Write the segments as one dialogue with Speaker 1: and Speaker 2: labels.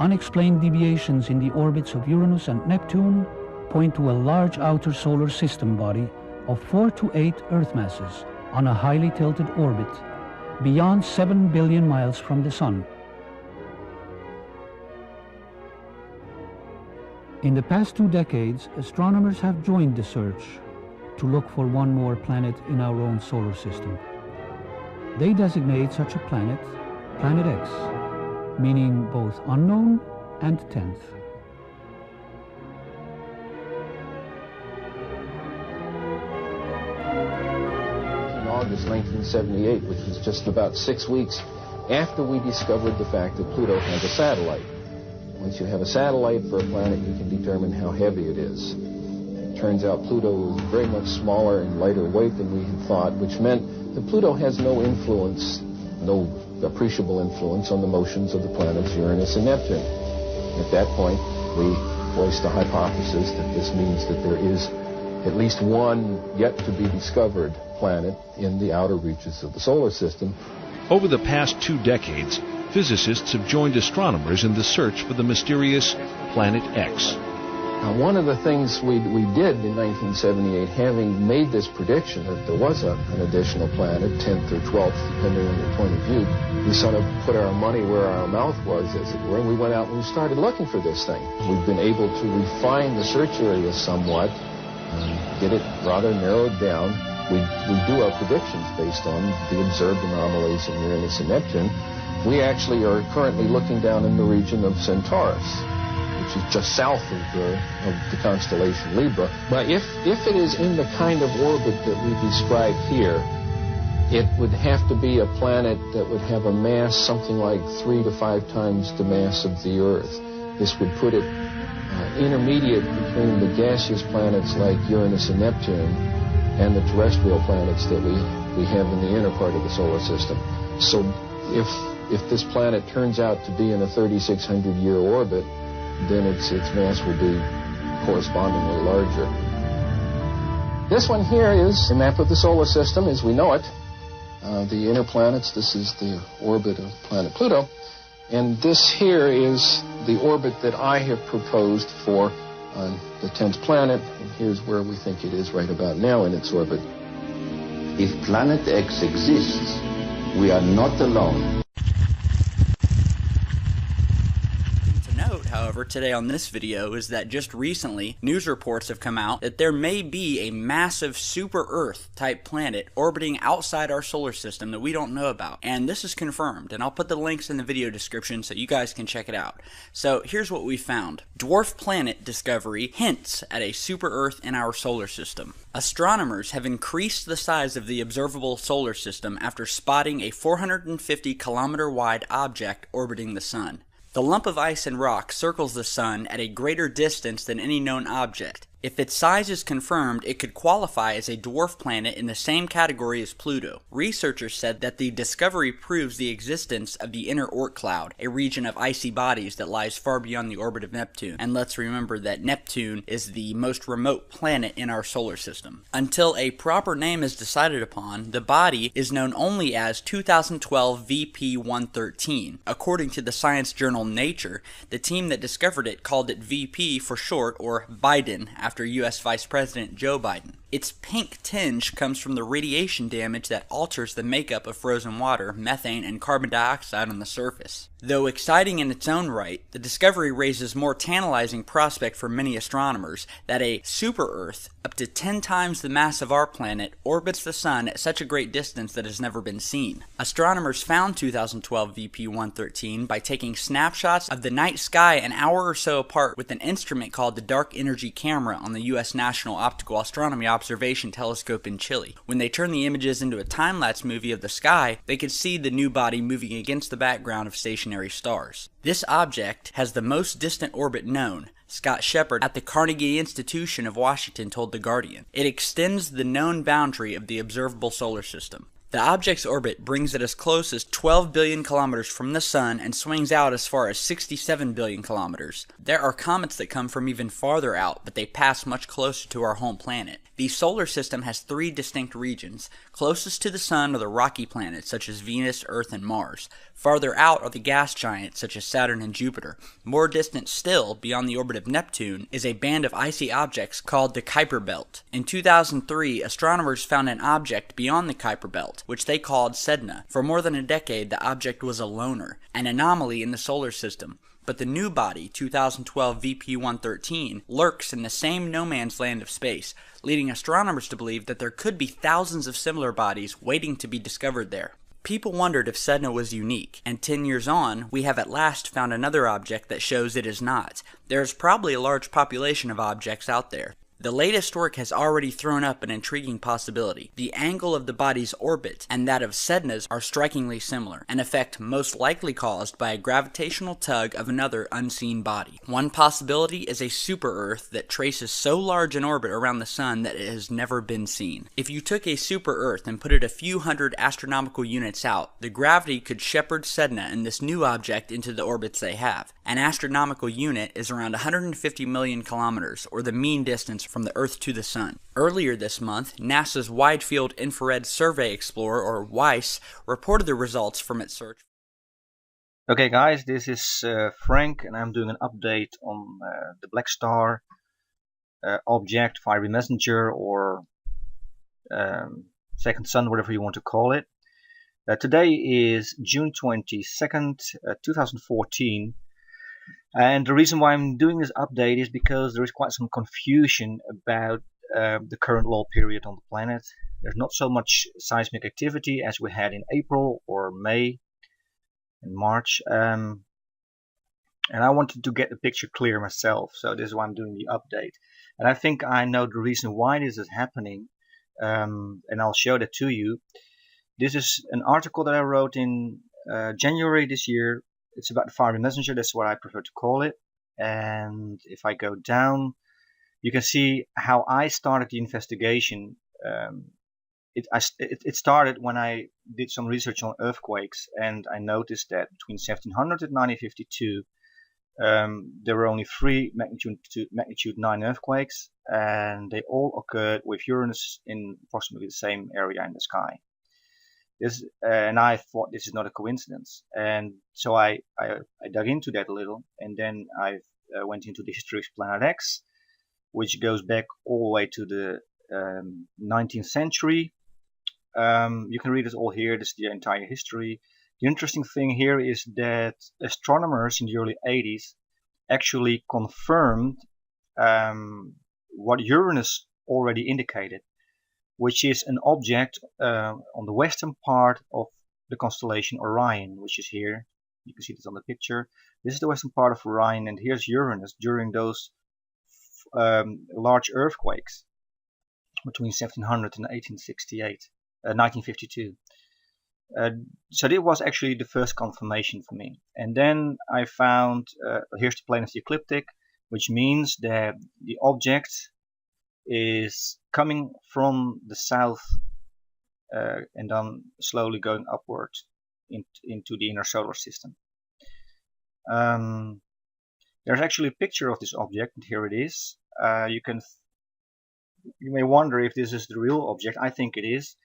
Speaker 1: Unexplained deviations in the orbits of Uranus and Neptune point to a large outer solar system body of 4 to 8 Earth masses on a highly tilted orbit, beyond 7 billion miles from the Sun. In the past 2 decades, astronomers have joined the search to look for one more planet in our own solar system. They designate such a planet Planet X, meaning both unknown and 10th.
Speaker 2: In August 1978, which was just about 6 weeks after we discovered the fact that Pluto has a satellite. Once you have a satellite for a planet, you can determine how heavy it is. It turns out Pluto is very much smaller and lighter weight than we had thought, which meant that Pluto has no influence, no appreciable influence on the motions of the planets Uranus and Neptune. At that point, we voiced the hypothesis that this means that there is at least one yet to be discovered planet in the outer reaches of the solar system.
Speaker 3: Over the past 2 decades, physicists have joined astronomers in the search for the mysterious Planet X.
Speaker 2: Now, one of the things we did in 1978, having made this prediction that there was an additional planet, 10th or 12th, depending on your point of view, we sort of put our money where our mouth was, as it were, and we went out and we started looking for this thing. We've been able to refine the search area somewhat, get it rather narrowed down. We do our predictions based on the observed anomalies in Uranus and Neptune. We actually are currently looking down in the region of Centaurus, which is just south of the constellation Libra. But if it is in the kind of orbit that we describe here, it would have to be a planet that would have a mass something like 3 to 5 times the mass of the Earth. This would put it intermediate between the gaseous planets like Uranus and Neptune and the terrestrial planets that we have in the inner part of the solar system. So if this planet turns out to be in a 3,600-year orbit, then its mass will be correspondingly larger. This one here is a map of the solar system as we know it. The inner planets, this is the orbit of planet Pluto. And this here is the orbit that I have proposed for the 10th planet. And here's where we think it is right about now in its orbit.
Speaker 4: If Planet X exists, we are not alone.
Speaker 5: However, today on this video is that just recently, news reports have come out that there may be a massive super-Earth type planet orbiting outside our solar system that we don't know about. And this is confirmed, and I'll put the links in the video description so you guys can check it out. So here's what we found. Dwarf planet discovery hints at a super-Earth in our solar system. Astronomers have increased the size of the observable solar system after spotting a 450-kilometer wide object orbiting the Sun. The lump of ice and rock circles the Sun at a greater distance than any known object. If its size is confirmed, it could qualify as a dwarf planet in the same category as Pluto. Researchers said that the discovery proves the existence of the inner Oort cloud, a region of icy bodies that lies far beyond the orbit of Neptune. And let's remember that Neptune is the most remote planet in our solar system. Until a proper name is decided upon, the body is known only as 2012 VP-113. According to the science journal Nature, the team that discovered it called it VP for short, or Biden, after U.S. Vice President Joe Biden. Its pink tinge comes from the radiation damage that alters the makeup of frozen water, methane, and carbon dioxide on the surface. Though exciting in its own right, the discovery raises more tantalizing prospect for many astronomers that a super-Earth, up to 10 times the mass of our planet, orbits the Sun at such a great distance that has never been seen. Astronomers found 2012 VP-113 by taking snapshots of the night sky an hour or so apart with an instrument called the Dark Energy Camera on the U.S. National Optical Astronomy Observation Telescope in Chile. When they turned the images into a time-lapse movie of the sky, they could see the new body moving against the background of stationary stars. This object has the most distant orbit known, Scott Shepard at the Carnegie Institution of Washington told The Guardian. It extends the known boundary of the observable solar system. The object's orbit brings it as close as 12 billion kilometers from the Sun and swings out as far as 67 billion kilometers. There are comets that come from even farther out, but they pass much closer to our home planet. The solar system has 3 distinct regions. Closest to the Sun are the rocky planets such as Venus, Earth, and Mars. Farther out are the gas giants such as Saturn and Jupiter. More distant still, beyond the orbit of Neptune, is a band of icy objects called the Kuiper Belt. In 2003, astronomers found an object beyond the Kuiper Belt, which they called Sedna. For more than a decade, the object was a loner, an anomaly in the solar system. But the new body, 2012 VP-113, lurks in the same no-man's land of space, leading astronomers to believe that there could be thousands of similar bodies waiting to be discovered there. People wondered if Sedna was unique, and 10 years on, we have at last found another object that shows it is not. There is probably a large population of objects out there. The latest work has already thrown up an intriguing possibility. The angle of the body's orbit and that of Sedna's are strikingly similar, an effect most likely caused by a gravitational tug of another unseen body. One possibility is a super-Earth that traces so large an orbit around the Sun that it has never been seen. If you took a super-Earth and put it a few hundred astronomical units out, the gravity could shepherd Sedna and this new object into the orbits they have. An astronomical unit is around 150 million kilometers, or the mean distance from the Earth to the Sun. Earlier this month, NASA's Wide Field Infrared Survey Explorer, or WISE, reported the results from its search.
Speaker 6: Okay guys, this is Frank, and I'm doing an update on the Black Star object, fiery messenger, or second sun, whatever you want to call it. Today is June 22nd, 2014. And the reason why I'm doing this update is because there is quite some confusion about the current lull period on the planet. There's not so much seismic activity as we had in April or May and March. And I wanted to get the picture clear myself, so this is why I'm doing the update. And I think I know the reason why this is happening, and I'll show that to you. This is an article that I wrote in January this year. It's about the fiery messenger, that's what I prefer to call it. And if I go down, you can see how I started the investigation. It started when I did some research on earthquakes, and I noticed that between 1700 and 1952, there were only 3 magnitude 9 earthquakes, and they all occurred with Uranus in approximately the same area in the sky. And I thought this is not a coincidence, and so I dug into that a little, and then I went into the history of Planet X, which goes back all the way to the 19th century. You can read it all here. This is the entire history. The interesting thing here is that astronomers in the early 80s actually confirmed what Uranus already indicated, which is an object on the western part of the constellation Orion, which is here. You can see this on the picture. This is the western part of Orion, and here's Uranus during those large earthquakes between 1700 and 1952. So this was actually the first confirmation for me. And then I found, here's the plane of the ecliptic, which means that the object is coming from the south and then slowly going upward into the inner solar system. There's actually a picture of this object, and here it is. You may wonder if this is the real object. I think it is.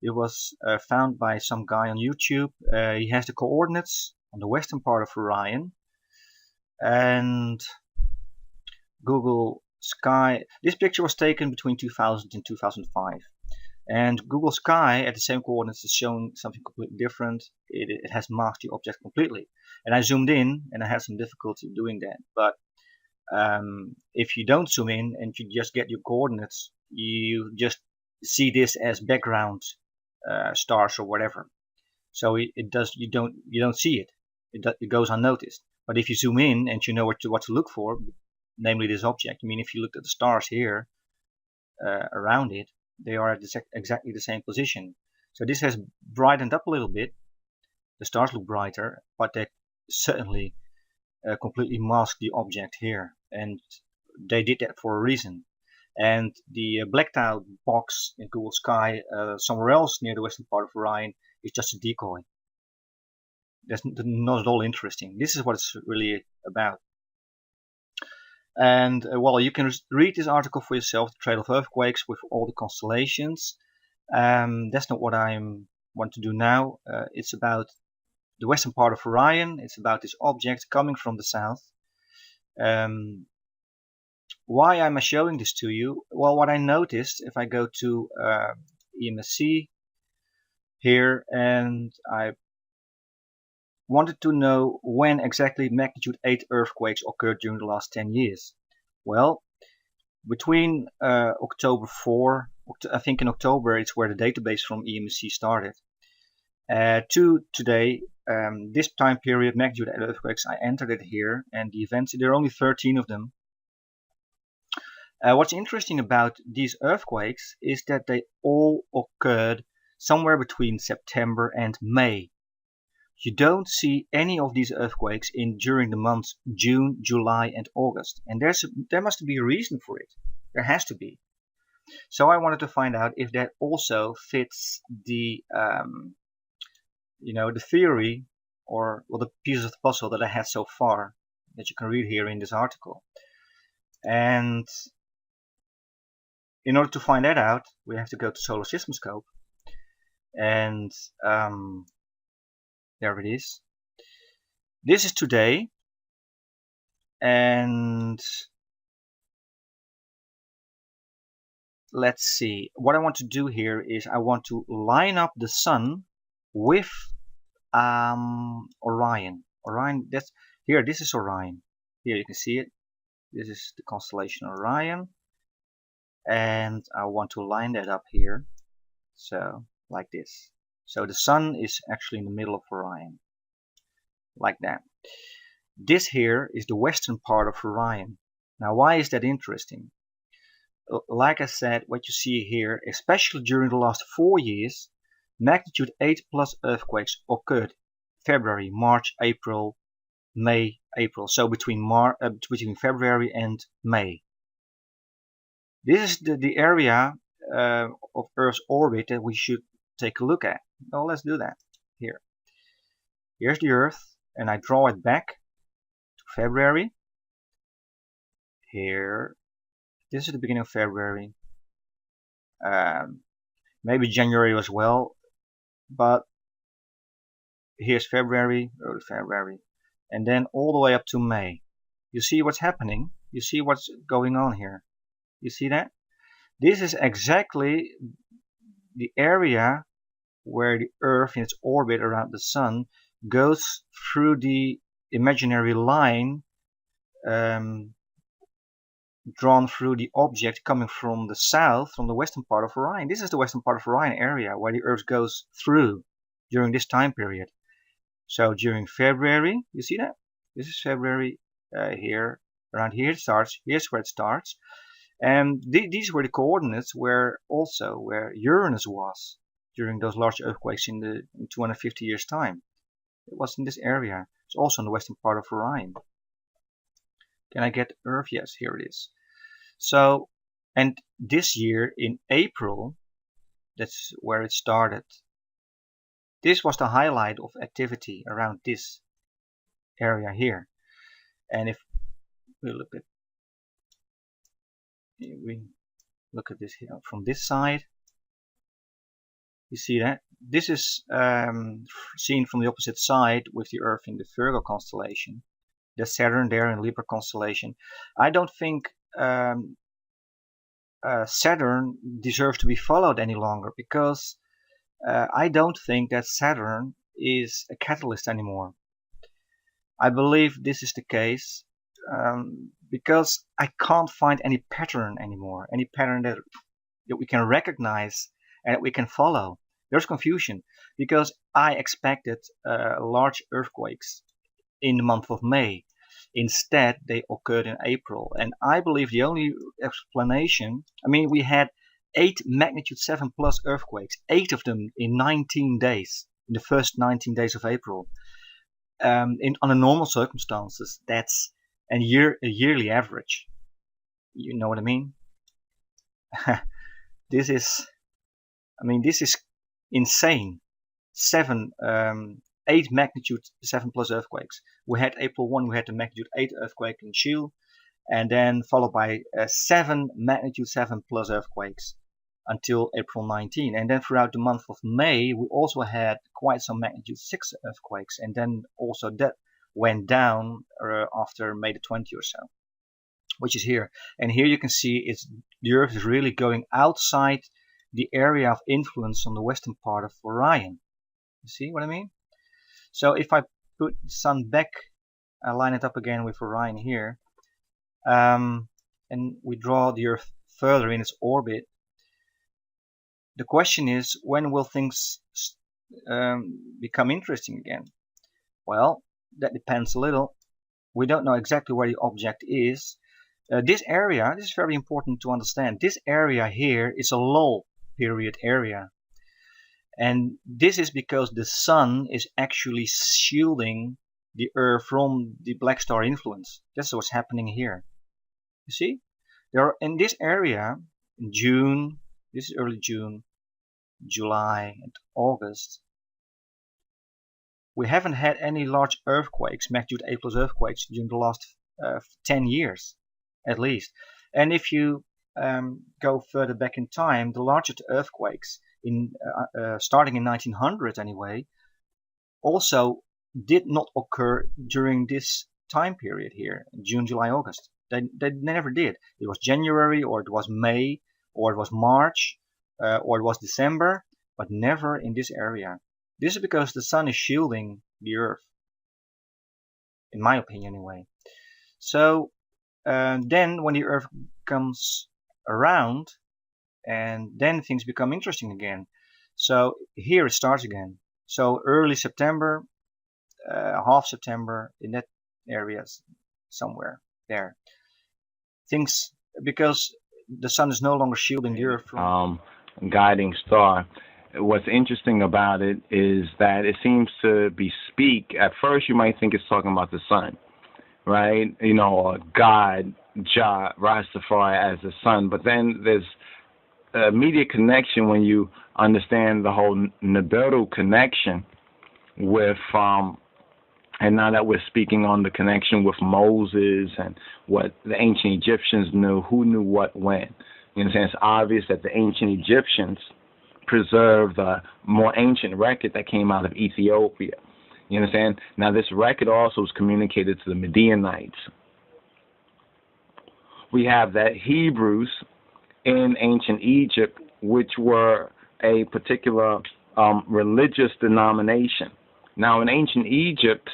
Speaker 6: It was found by some guy on YouTube. He has the coordinates on the western part of Orion, and Google Sky. This picture was taken between 2000 and 2005, and Google Sky at the same coordinates is showing something completely different. It has masked the object completely, and I zoomed in, and I had some difficulty doing that. But if you don't zoom in and you just get your coordinates, you just see this as background stars or whatever. So you don't see it. It goes unnoticed. But if you zoom in and you know what to look for, namely this object. I mean, if you look at the stars here around it, they are at exactly the same position. So this has brightened up a little bit. The stars look brighter, but they certainly completely mask the object here, and they did that for a reason. And the blacked out box in Google Sky somewhere else near the western part of Orion is just a decoy. That's not at all interesting. This is what it's really about. And well, you can read this article for yourself, The Trail of Earthquakes, with all the constellations. That's not what I want to do now. It's about the western part of Orion. It's about this object coming from the south. Why am I showing this to you? Well, what I noticed, if I go to EMSC here, and I wanted to know when exactly magnitude 8 earthquakes occurred during the last 10 years. Well, between October 4, I think in October it's where the database from EMSC started, to today, this time period, magnitude 8 earthquakes, I entered it here, and the events, there are only 13 of them. What's interesting about these earthquakes is that they all occurred somewhere between September and May. You don't see any of these earthquakes during the months June, July, and August, and there must be a reason for it. There has to be. So I wanted to find out if that also fits the the theory, or well, the pieces of the puzzle that I had so far, that you can read here in this article. And in order to find that out, we have to go to Solar System Scope, and there it is. This is today, and let's see. What I want to do here is I want to line up the Sun with Orion. Orion. That's here. This is Orion. Here you can see it. This is the constellation Orion, and I want to line that up here. So like this. So the Sun is actually in the middle of Orion, like that. This here is the western part of Orion. Now, why is that interesting? Like I said, what you see here, especially during the last 4 years, magnitude 8 plus earthquakes occurred February, March, April, May, April. So between February and May. This is the area of Earth's orbit that we should take a look at. Well, let's do that here. Here's the Earth, and I draw it back to February. Here, this is the beginning of February. Maybe January as well, but here's February, early February, and then all the way up to May. You see what's happening? You see what's going on here? You see that? This is exactly the area where the Earth in its orbit around the Sun goes through the imaginary line drawn through the object coming from the south, from the western part of Orion. This is the western part of Orion area where the Earth goes through during this time period. So during February, you see that? This is February here, around here it starts. Here's where it starts. And these were the coordinates where Uranus was during those large earthquakes in 250 years' time. It was in this area. It's also in the western part of Orion. Can I get Earth? Yes, here it is. So, and this year in April, that's where it started. This was the highlight of activity around this area here. And if we look at this here from this side, you see that this is seen from the opposite side with the Earth in the Virgo constellation. There's Saturn there in Libra constellation. I don't think Saturn deserves to be followed any longer, because I don't think that Saturn is a catalyst anymore. I believe this is the case because I can't find any pattern anymore, any pattern that we can recognize and that we can follow. There's confusion because I expected large earthquakes in the month of May. Instead, they occurred in April. And I believe the only explanation, we had 8 magnitude 7 plus earthquakes, 8 of them in 19 days, in the first 19 days of April. Under normal circumstances, that's a yearly average. You know what I mean? this is, I mean, this is insane. 8 magnitude 7 plus earthquakes. We had April 1, we had the magnitude 8 earthquake in Chile, and then followed by 7 magnitude 7 plus earthquakes until April 19. And then throughout the month of May, we also had quite some magnitude 6 earthquakes, and then also that went down after May the 20th or so, which is here. And here you can see the Earth is really going outside the area of influence on the western part of Orion. You see what I mean? So if I put the Sun back, I line it up again with Orion here, and we draw the Earth further in its orbit. The question is, when will things become interesting again? Well, that depends a little. We don't know exactly where the object is. This area, this is very important to understand. This area here is a lull period area. And this is because the Sun is actually shielding the Earth from the black star influence. That's what's happening here. You see? There are, in this area, in June, this is early June, July, and August, we haven't had any large earthquakes, magnitude 8 plus earthquakes, during the last 10 years, at least. And if you go further back in time, the largest earthquakes, starting in 1900 anyway, also did not occur during this time period here, June, July, August. They never did. It was January, or it was May, or it was March, or it was December, but never in this area. This is because the Sun is shielding the Earth, in my opinion anyway. So then when the Earth comes around, and then things become interesting again. So here it starts again. So early September, half September, in that area somewhere there. Things, because the Sun is no longer shielding the Earth from
Speaker 7: guiding star. What's interesting about it is that it seems to bespeak, at first you might think it's talking about the Sun, right? You know, God, Jah, Rastafari as the Sun, but then there's immediate connection when you understand the whole Nibiru connection with, and now that we're speaking on the connection with Moses and what the ancient Egyptians knew, who knew what when. You know, it's obvious that the ancient Egyptians preserved a more ancient record that came out of Ethiopia. You understand? Now this record also is communicated to the Midianites. We have that Hebrews in ancient Egypt, which were a particular religious denomination. Now in ancient Egypt,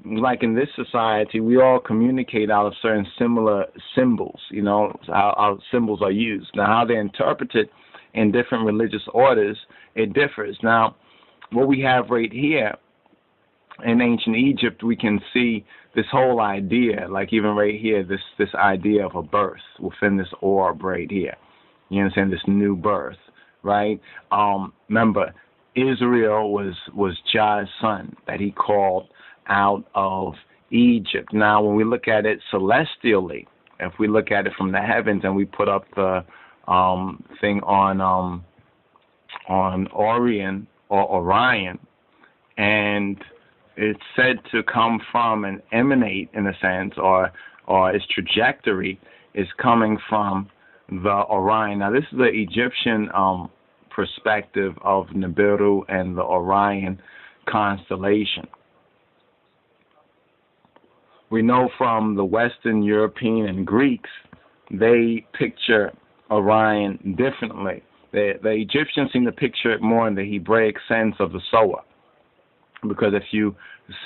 Speaker 7: like in this society, we all communicate out of certain similar symbols, you know, how symbols are used. Now how they're interpreted in different religious orders, it differs. Now what we have right here in ancient Egypt, we can see this whole idea, like even right here, this idea of a birth within this orb right here. You understand, this new birth, right? Remember, Israel was Jah's son that he called out of Egypt. Now, when we look at it celestially, if we look at it from the heavens and we put up the thing on Orion or Orion, and it's said to come from and emanate, in a sense, or its trajectory is coming from the Orion. Now, this is the Egyptian perspective of Nibiru and the Orion constellation. We know from the Western European and Greeks, they picture Orion differently. The Egyptians seem to picture it more in the Hebraic sense of the sower, because if you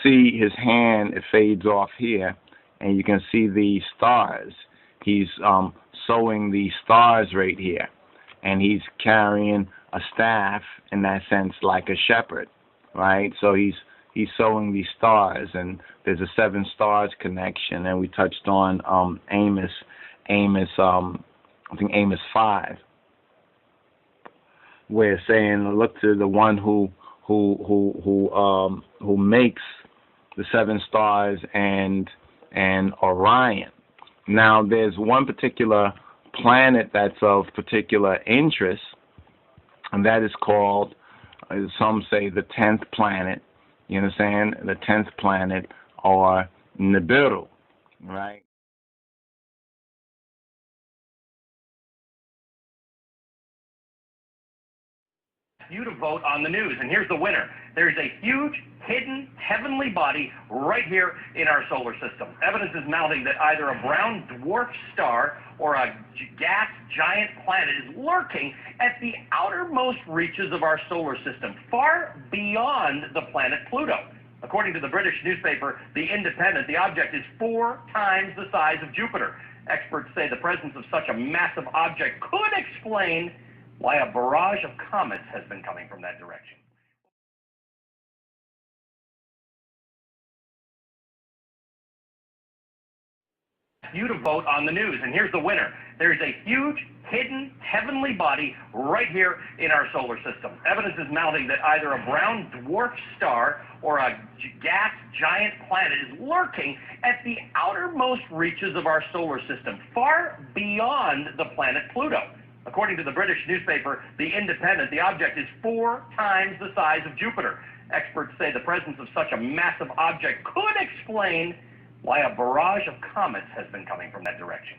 Speaker 7: see his hand, it fades off here, and you can see the stars. He's sowing the stars right here, and he's carrying a staff in that sense like a shepherd, right? So he's sowing these stars, and there's a 7 stars connection, and we touched on Amos, I think Amos 5, where it's saying, look to the one who makes the 7 stars and Orion. Now, there's one particular planet that's of particular interest, and that is called, some say, the 10th planet. You understand? The 10th planet, or Nibiru, right?
Speaker 8: You to vote on the news, and here's the winner. There's a huge hidden heavenly body right here in our solar system. Evidence is mounting that either a brown dwarf star or a gas giant planet is lurking at the outermost reaches of our solar system, far beyond the planet Pluto. According to the British newspaper The Independent, the object is 4 times the size of Jupiter. Experts say the presence of such a massive object could explain why a barrage of comets has been coming from that direction. You to vote on the news, and here's the winner. There's a huge hidden heavenly body right here in our solar system. Evidence is mounting that either a brown dwarf star or a gas giant planet is lurking at the outermost reaches of our solar system, far beyond the planet Pluto. According to the British newspaper The Independent, the object is 4 times the size of Jupiter. Experts say the presence of such a massive object could explain why a barrage of comets has been coming from that direction.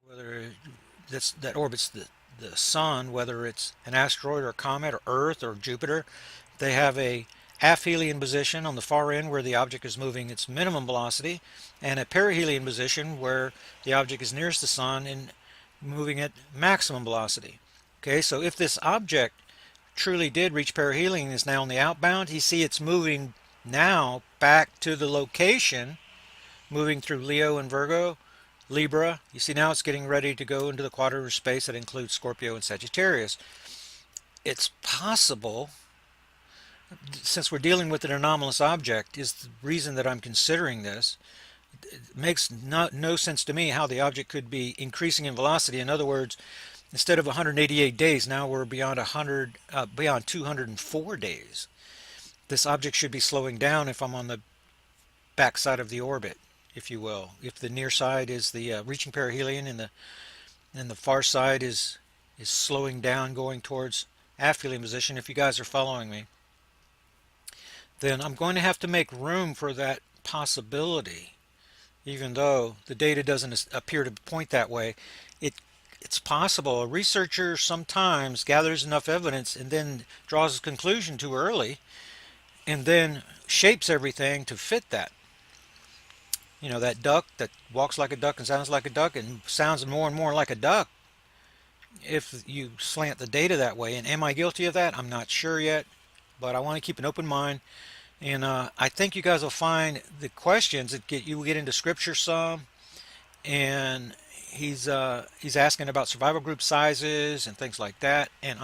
Speaker 9: Whether that orbits the sun, whether it's an asteroid or a comet or Earth or Jupiter, they have a aphelion position on the far end where the object is moving its minimum velocity, and a perihelion position where the object is nearest the sun and moving at maximum velocity. Okay, so if this object truly did reach perihelion and is now on the outbound, you see it's moving now back to the location, moving through Leo and Virgo, Libra. You see now it's getting ready to go into the quadrant of space that includes Scorpio and Sagittarius. It's possible, since we're dealing with an anomalous object, is the reason that I'm considering this. It makes no sense to me how the object could be increasing in velocity. In other words, instead of 188 days, now we're beyond 204 days. This object should be slowing down if I'm on the back side of the orbit, if you will. If the near side is the reaching perihelion and the far side is slowing down, going towards aphelion position, if you guys are following me, then I'm going to have to make room for that possibility. Even though the data doesn't appear to point that way, it's possible. A researcher sometimes gathers enough evidence and then draws a conclusion too early and then shapes everything to fit that. You know, that duck that walks like a duck and sounds like a duck and sounds more and more like a duck if you slant the data that way. And am I guilty of that? I'm not sure yet, but I want to keep an open mind. And I think you guys will find the questions that you will get into scripture some, and he's asking about survival group sizes and things like that. And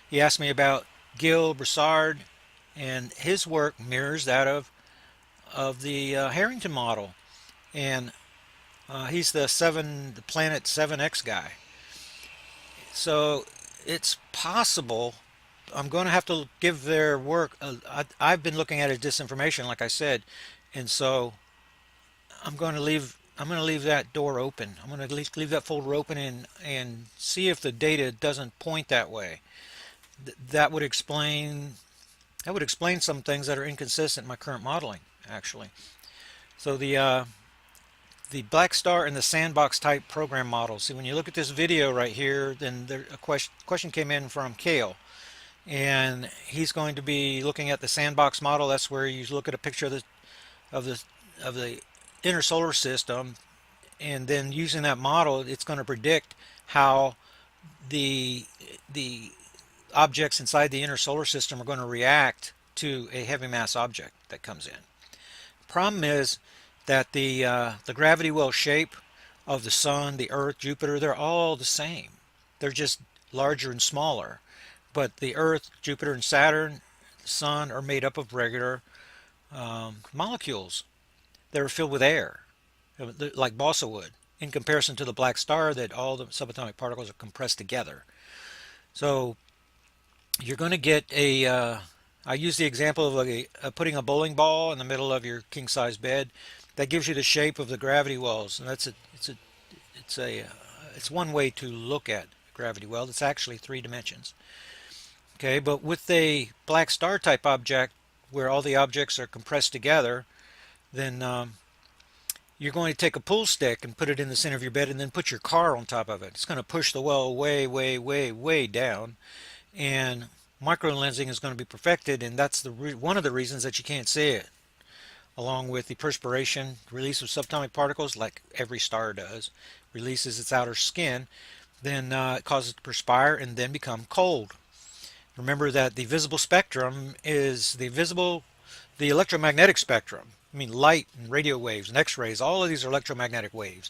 Speaker 9: he asked me about Gil Broussard, and his work mirrors that of the Harrington model, and he's the planet 7X guy. So it's possible. I'm going to have to give their work. I've been looking at it as disinformation, like I said, and so I'm going to leave that door open. I'm going to leave that folder open and see if the data doesn't point that way. That would explain some things that are inconsistent in my current modeling, actually. So the black star and the sandbox type program model. See, when you look at this video right here, then a question came in from Kale. And he's going to be looking at the sandbox model. That's where you look at a picture of the inner solar system, and then using that model, it's going to predict how the objects inside the inner solar system are going to react to a heavy mass object that comes in. Problem is that the gravity well shape of the sun, the Earth, Jupiter, they're all the same. They're just larger and smaller. But the Earth, Jupiter, and Saturn, the Sun, are made up of regular molecules that are filled with air, like balsa wood, in comparison to the black star that all the subatomic particles are compressed together. So you're going to get a I use the example of putting a bowling ball in the middle of your king-size bed. That gives you the shape of the gravity wells, and it's one way to look at gravity well. It's actually 3 dimensions. Okay, but with a black star type object where all the objects are compressed together, then you're going to take a pool stick and put it in the center of your bed and then put your car on top of it. It's going to push the well way, way, way, way down, and microlensing is going to be perfected, and that's one of the reasons that you can't see it, along with the perspiration, release of subatomic particles, like every star does, releases its outer skin, then it causes it to perspire and then become cold. Remember that the visible spectrum is the electromagnetic spectrum. I mean, light and radio waves and X-rays, all of these are electromagnetic waves.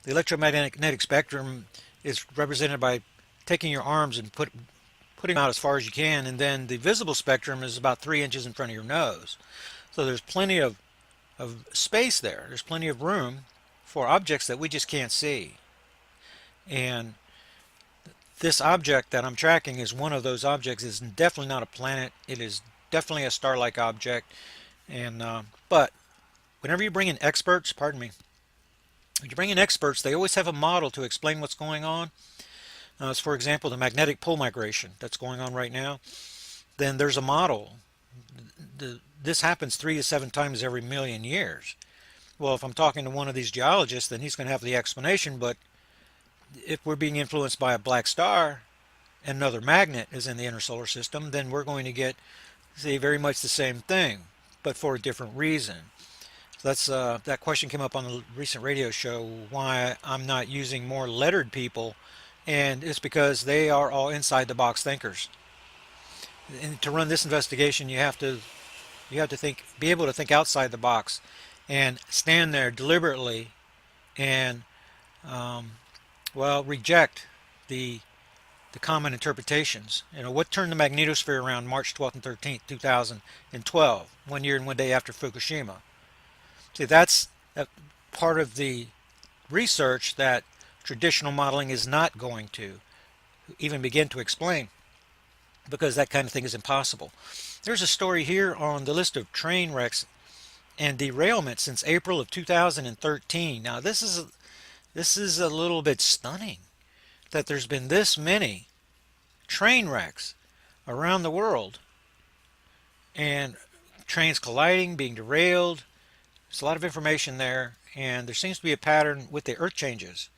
Speaker 9: The electromagnetic spectrum is represented by taking your arms and putting them out as far as you can, and then the visible spectrum is about 3 inches in front of your nose. So there's plenty of space there. There's plenty of room for objects that we just can't see. And this object that I'm tracking is one of those objects. It's definitely not a planet. It is definitely a star-like object. And but whenever you bring in experts, when you bring in experts, they always have a model to explain what's going on. As for example, the magnetic pole migration that's going on right now. Then there's a model. This happens 3 to 7 times every million years. Well, if I'm talking to one of these geologists, then he's going to have the explanation, but if we're being influenced by a black star and another magnet is in the inner solar system, then we're going to get, see, very much the same thing, but for a different reason. So that's that question came up on the recent radio show, why I'm not using more lettered people, and it's because they are all inside the box thinkers. And to run this investigation, you have to think, be able to think outside the box, and stand there deliberately and reject the common interpretations. You know, what turned the magnetosphere around March 12th and 13th, 2012, 1 year and 1 day after Fukushima? See, that's part of the research that traditional modeling is not going to even begin to explain, because that kind of thing is impossible. There's a story here on the list of train wrecks and derailments since April of 2013. Now, this is a little bit stunning that there's been this many train wrecks around the world, and trains colliding, being derailed. There's a lot of information there, and there seems to be a pattern with the earth changes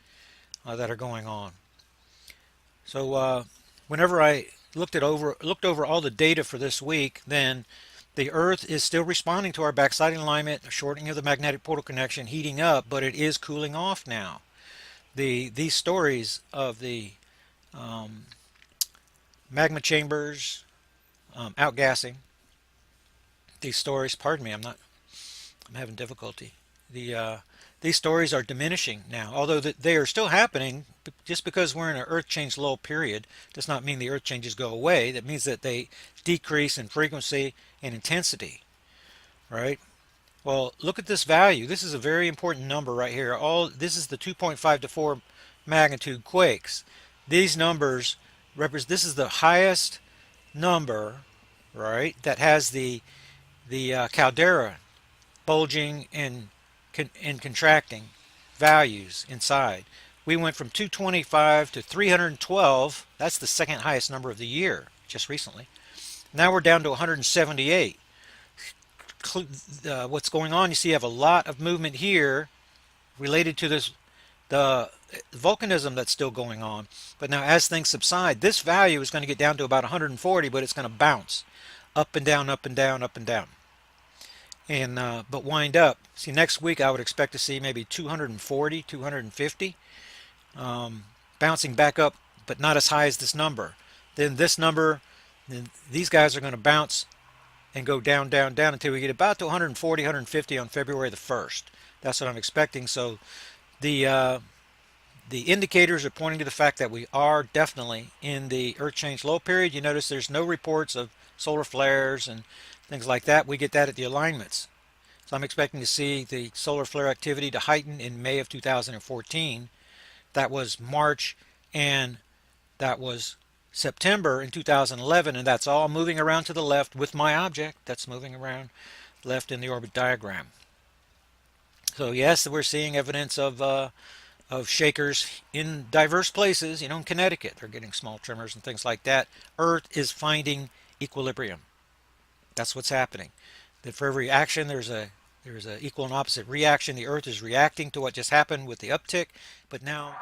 Speaker 9: that are going on. So whenever I looked over all the data for this week, then the Earth is still responding to our backsliding alignment, a shortening of the magnetic portal connection, heating up, but it is cooling off now. These stories of the magma chambers outgassing, these stories, pardon me, I'm having difficulty. These stories are diminishing now, although they are still happening. Just because we're in an earth change lull period does not mean the earth changes go away. That means that they decrease in frequency and intensity, right? Well, look at this value. This is a very important number right here. This is the 2.5 to 4 magnitude quakes. These numbers represent, this is the highest number, right, that has the caldera bulging and contracting values inside. We went from 225 to 312. That's the second highest number of the year, just recently. Now we're down to 178. What's going on, you see, you have a lot of movement here related to the volcanism that's still going on. But now as things subside, this value is going to get down to about 140, but it's going to bounce up and down, up and down, up and down. And but wind up. See, next week I would expect to see maybe 240, 250, bouncing back up, but not as high as this number. Then this number, then these guys are going to bounce and go down, down, down until we get about to 140, 150 on February the 1st. That's what I'm expecting. So the indicators are pointing to the fact that we are definitely in the Earth change low period. You notice there's no reports of solar flares and things like that. We get that at the alignments. So I'm expecting to see the solar flare activity to heighten in May of 2014. That was March, and that was September in 2011, and that's all moving around to the left with my object that's moving around left in the orbit diagram. So yes, we're seeing evidence of shakers in diverse places. You know, in Connecticut, they're getting small tremors and things like that. Earth is finding equilibrium. That's what's happening. That for every action, there's a equal and opposite reaction. The Earth is reacting to what just happened with the uptick, but now.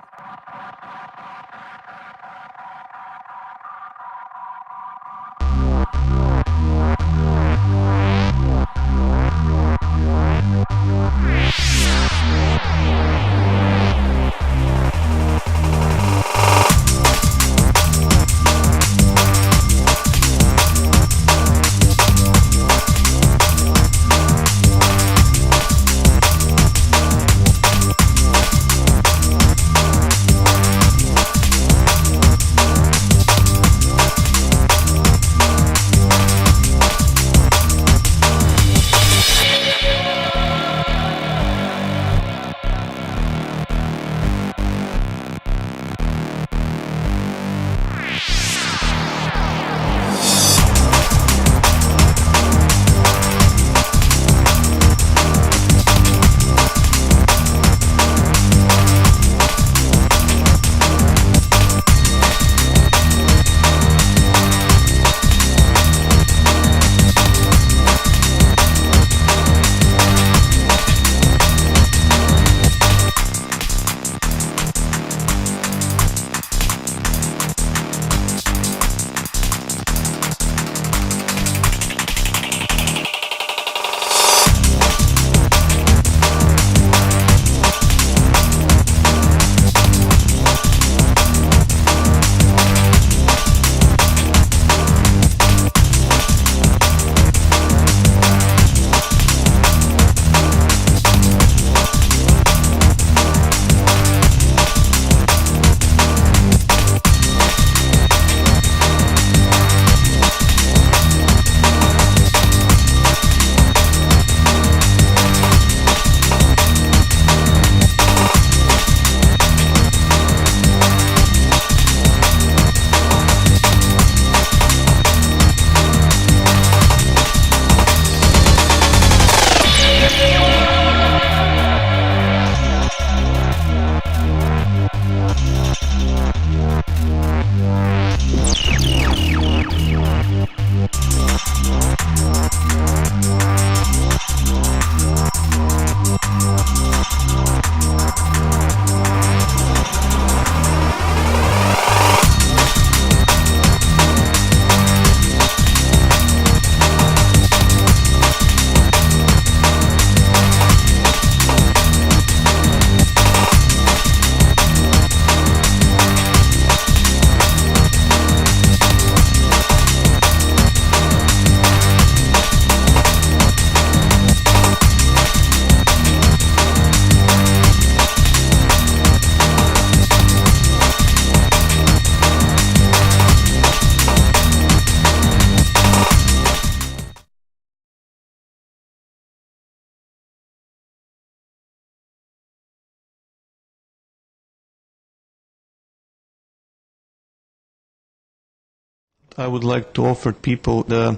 Speaker 10: I would like to offer people the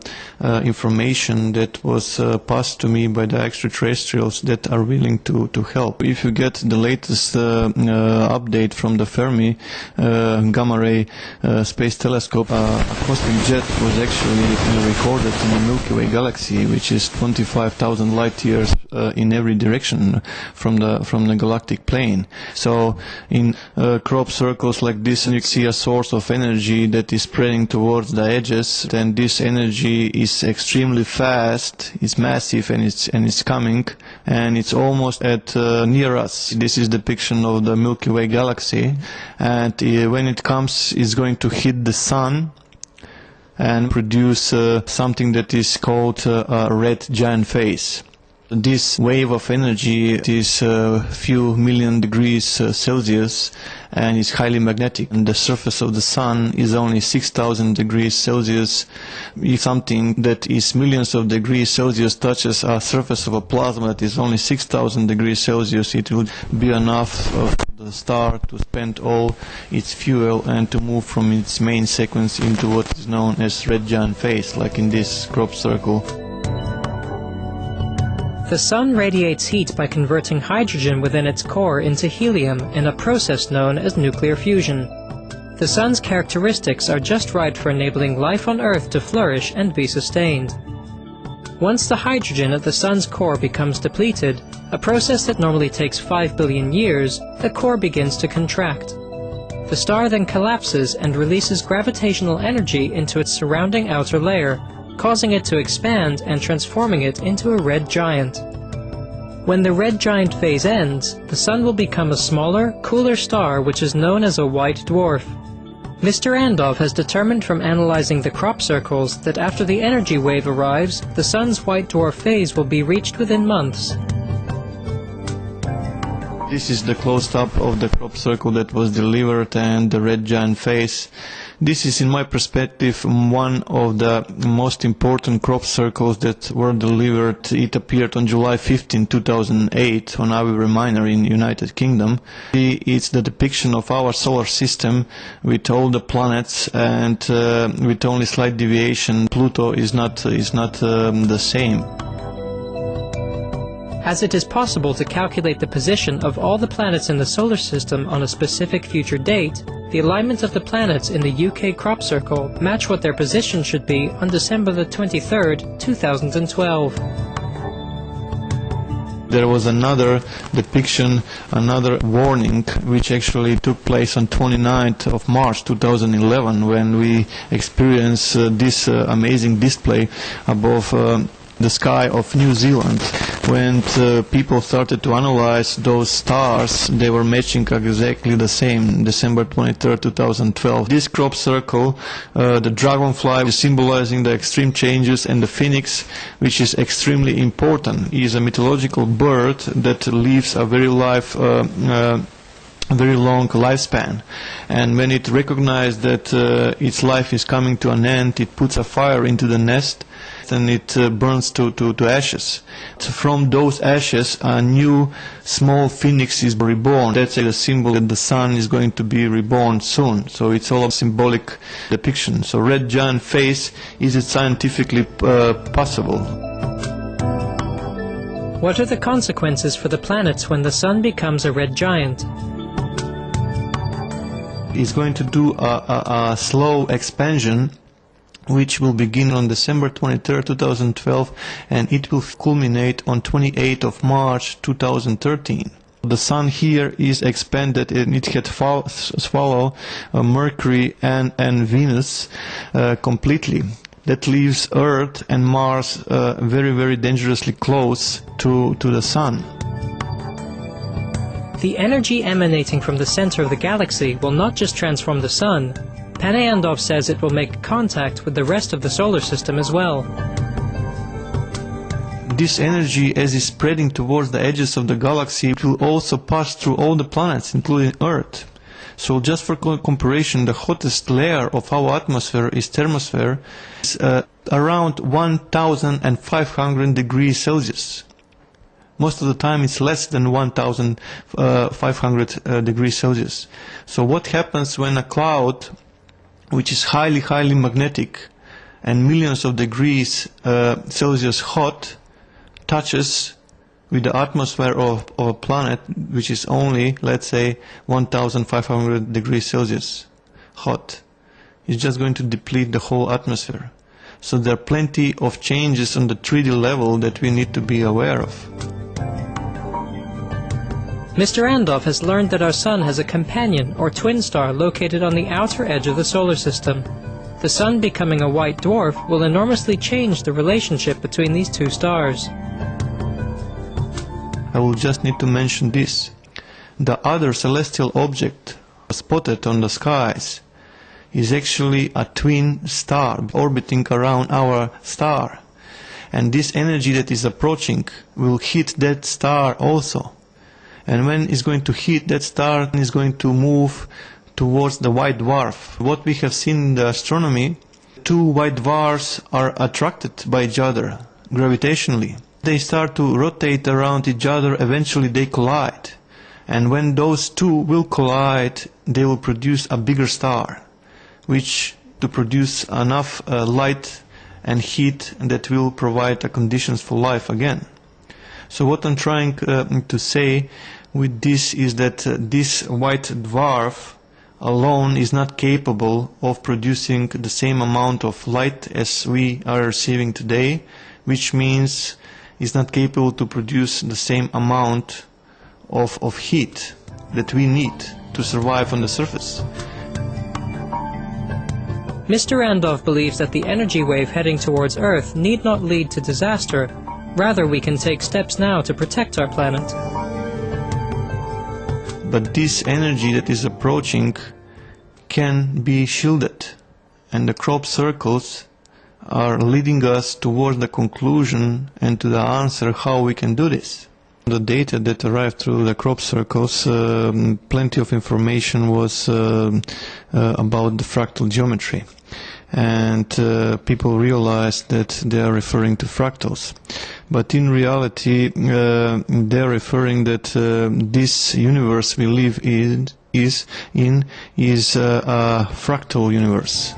Speaker 10: information that was passed to me by the extraterrestrials that are willing to help. If you get the latest update from the Fermi Gamma Ray Space Telescope, a cosmic jet was actually recorded in the Milky Way galaxy, which is 25,000 light years in every direction from the galactic plane. So in crop circles like this, you see a source of energy that is spreading towards the edges, then this energy is extremely fast, it's massive, and it's coming, and it's almost at near us. This is depiction of the Milky Way galaxy, and when it comes, it's going to hit the sun and produce something that is called a red giant phase. This wave of energy is a few million degrees Celsius, and is highly magnetic. And the surface of the sun is only 6,000 degrees Celsius. If something that is millions of degrees Celsius touches a surface of a plasma that is only 6,000 degrees Celsius, it would be enough for the the star to spend all its fuel and to move from its main sequence into what is known as red giant phase, like in this crop circle.
Speaker 11: The Sun radiates heat by converting hydrogen within its core into helium in a process known as nuclear fusion. The Sun's characteristics are just right for enabling life on Earth to flourish and be sustained. Once the hydrogen at the Sun's core becomes depleted, a process that normally takes 5 billion years, the core begins to contract. The star then collapses and releases gravitational energy into its surrounding outer layer, causing it to expand and transforming it into a red giant. When the red giant phase ends, the Sun will become a smaller, cooler star which is known as a white dwarf. Mr. Andov has determined from analyzing the crop circles that after the energy wave arrives, the Sun's white dwarf phase will be reached within months.
Speaker 10: This is the close-up of the crop circle that was delivered and the red giant phase. This is, in my perspective, one of the most important crop circles that were delivered. It appeared on July 15, 2008 on Aviary Minor in United Kingdom. It's the depiction of our solar system with all the planets and with only slight deviation. Pluto is not the same.
Speaker 11: As it is possible to calculate the position of all the planets in the solar system on a specific future date, the alignment of the planets in the UK crop circle match what their position should be on December the 23rd, 2012.
Speaker 10: There was another depiction, another warning, which actually took place on 29th of March 2011 when we experienced this amazing display above the sky of New Zealand. When people started to analyze those stars, they were matching exactly the same, December 23rd, 2012. This crop circle, the dragonfly is symbolizing the extreme changes, and the phoenix, which is extremely important, is a mythological bird that lives a very very long lifespan, and when it recognizes that its life is coming to an end, it puts a fire into the nest and it burns to ashes. So from those ashes a new small phoenix is reborn. That's a symbol that the Sun is going to be reborn soon, so it's all a symbolic depiction. So red giant phase, is it scientifically possible?
Speaker 11: What are the consequences for the planets when the Sun becomes a red giant?
Speaker 10: It's going to do a slow expansion, which will begin on December 23, 2012, and it will culminate on 28th of March 2013. The Sun here is expanded and it had swallowed Mercury and Venus completely. That leaves Earth and Mars very, very dangerously close to the Sun.
Speaker 11: The energy emanating from the center of the galaxy will not just transform the Sun. Panayandov says it will make contact with the rest of the solar system as well.
Speaker 10: This energy, as it's spreading towards the edges of the galaxy, it will also pass through all the planets, including Earth. So just for comparison, the hottest layer of our atmosphere is thermosphere, is around 1,500 degrees Celsius. Most of the time it's less than 1,500 degrees Celsius. So what happens when a cloud, which is highly magnetic and millions of degrees Celsius hot, touches with the atmosphere of a planet which is only, let's say, 1,500 degrees Celsius hot? It's just going to deplete the whole atmosphere. So there are plenty of changes on the 3D level that we need to be aware of.
Speaker 11: Mr. Andov has learned that our Sun has a companion or twin star located on the outer edge of the solar system. The Sun becoming a white dwarf will enormously change the relationship between these two stars.
Speaker 10: I will just need to mention this. The other celestial object spotted on the skies is actually a twin star orbiting around our star. And this energy that is approaching will hit that star also. And when it's going to hit that star, it's going to move towards the white dwarf. What we have seen in the astronomy, two white dwarfs are attracted by each other gravitationally. They start to rotate around each other, eventually they collide. And when those two will collide, they will produce a bigger star, which to produce enough light and heat that will provide the conditions for life again. So what I'm trying to say with this is that this white dwarf alone is not capable of producing the same amount of light as we are receiving today, which means it's not capable to produce the same amount of heat that we need to survive on the surface.
Speaker 11: Mr. Randolph believes that the energy wave heading towards Earth need not lead to disaster. Rather, we can take steps now to protect our planet.
Speaker 10: But this energy that is approaching can be shielded, and the crop circles are leading us towards the conclusion and to the answer how we can do this. The data that arrived through the crop circles, plenty of information was about the fractal geometry, and people realized that they are referring to fractals. But in reality, they are referring that this universe we live in is a fractal universe,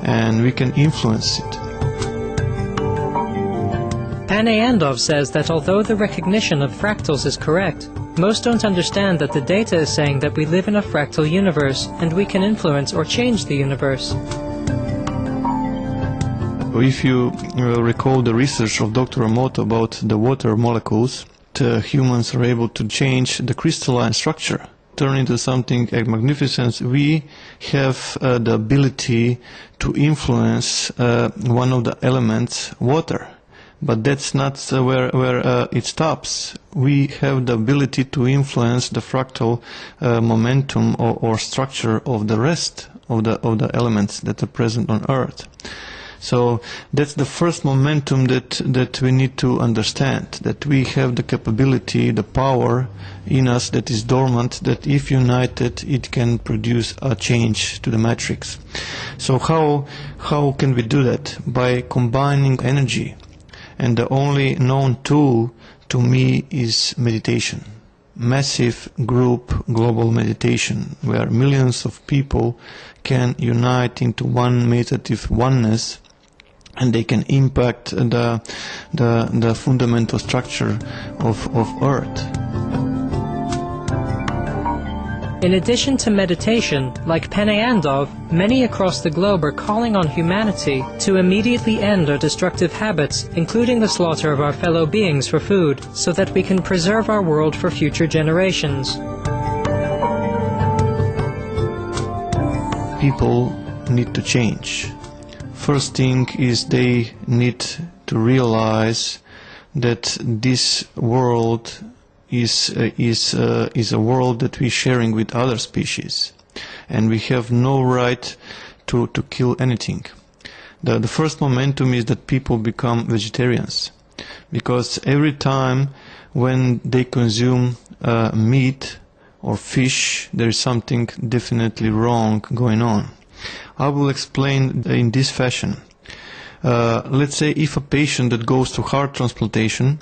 Speaker 10: and we can influence it.
Speaker 11: Panayandov says that although the recognition of fractals is correct, most don't understand that the data is saying that we live in a fractal universe and we can influence or change the universe.
Speaker 10: If you recall the research of Dr. Emoto about the water molecules, humans are able to change the crystalline structure, turn into something magnificent. We have the ability to influence one of the elements, water. But that's not where it stops. We have the ability to influence the fractal momentum or structure of the rest of the elements that are present on Earth. So that's the first momentum that we need to understand, that we have the capability, the power in us that is dormant, that if united it can produce a change to the matrix. So how can we do that? By combining energy. And the only known tool to me is meditation. Massive group global meditation, where millions of people can unite into one meditative oneness, and they can impact the fundamental structure of Earth.
Speaker 11: In addition to meditation, like Panayandov, many across the globe are calling on humanity to immediately end our destructive habits, including the slaughter of our fellow beings for food, so that we can preserve our world for future generations.
Speaker 10: People need to change. First thing is they need to realize that this world is a world that we're sharing with other species, and we have no right to kill anything. The first momentum is that people become vegetarians, because every time when they consume meat or fish, there is something definitely wrong going on. I will explain in this fashion. Let's say if a patient that goes to heart transplantation,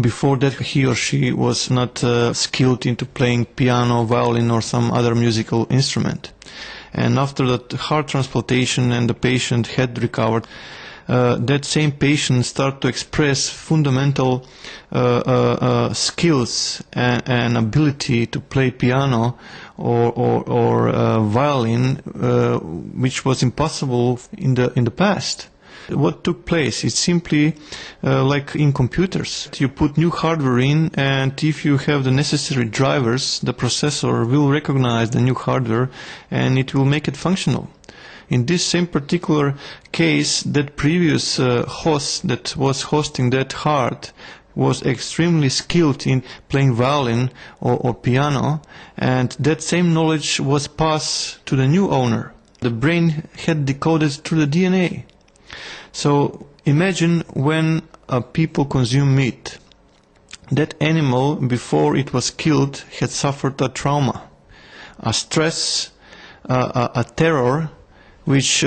Speaker 10: before that he or she was not skilled into playing piano, violin or some other musical instrument. And after that heart transplantation and the patient had recovered, that same patient start to express fundamental skills and ability to play piano or violin, which was impossible in the past. What took place? It's simply like in computers. You put new hardware in, and if you have the necessary drivers, the processor will recognize the new hardware and it will make it functional. In this same particular case, that previous host that was hosting that heart was extremely skilled in playing violin or piano, and that same knowledge was passed to the new owner. The brain had decoded through the DNA. So imagine when people consume meat. That animal, before it was killed, had suffered a trauma, a stress, a terror, which